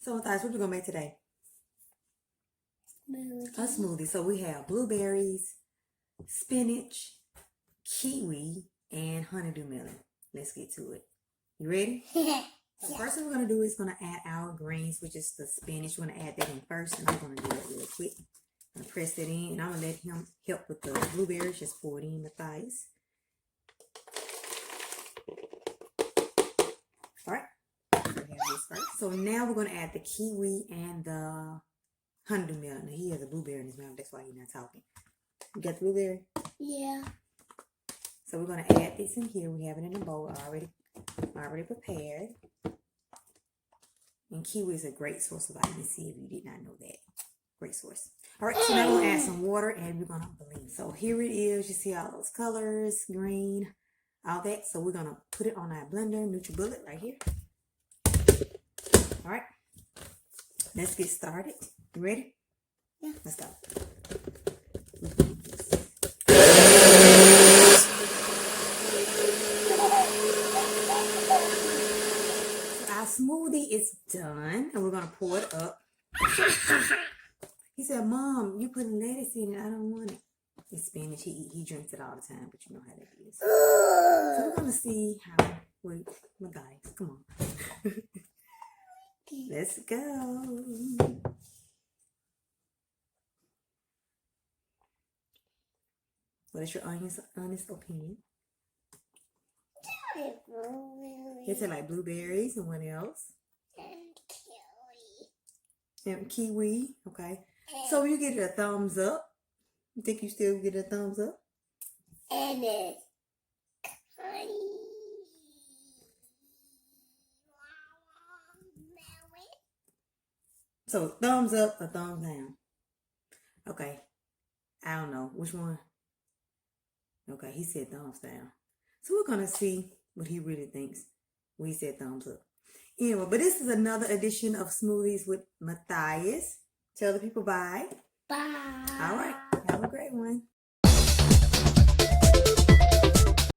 So, Matthias, what are we going to make today? A smoothie. So, we have blueberries, spinach, kiwi, and honeydew melon. Let's get to it. You ready? So first thing we're going to do is going to add our greens, which is the spinach. We're going to add that in first, and I'm going to do it real quick. I'm going to press that in, and I'm going to let him help with the blueberries. Just pour it in, Matthias. All right. So now we're going to add the kiwi and the honeydew melon. Now he has a blueberry in his mouth. That's why he's not talking. You got the blueberry? Yeah. So we're going to add this in here. We have it in the bowl already prepared. And kiwi is a great source of vitamin C if you did not know that. Great source. All right, so now we're going to add some water and we're going to blend. So here it is. You see all those colors, green, all that. So we're going to put it on our blender, NutriBullet right here. All right. Let's get started. You ready? Yeah. Let's go. Our smoothie is done, and we're going to pour it up. He said, Mom, you putting lettuce in it. I don't want it. It's spinach. He drinks it all the time, but you know how that is. So we're going to see how, wait, my guys, come on. Let's go. What is your honest opinion? It's like blueberries and what else? And kiwi. And kiwi, okay. So you get it a thumbs up. You think you still get a thumbs up? And it's honey. So thumbs up or thumbs down? Okay. I don't know. Which one? Okay, he said thumbs down. So we're going to see what he really thinks when he said thumbs up. Anyway, but this is another edition of Smoothies with Matthias. Tell the people bye. Bye. All right. Have a great one.